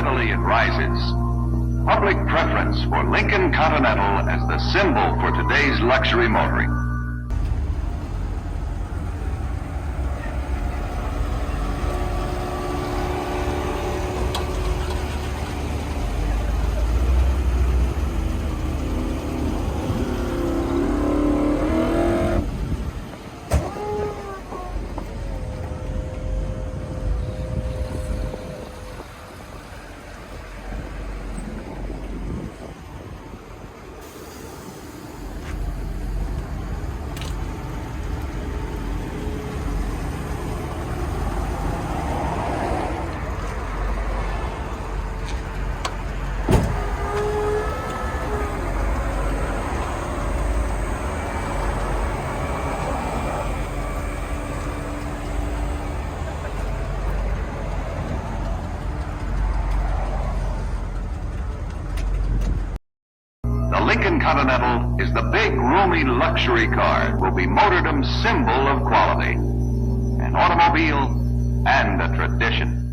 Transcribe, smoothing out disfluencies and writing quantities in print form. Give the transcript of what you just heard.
steadily it rises. Public preference for Lincoln Continental as the symbol for today's luxury motoring. The Lincoln Continental is the big, roomy luxury car. It will be motordom's symbol of quality, an automobile and a tradition.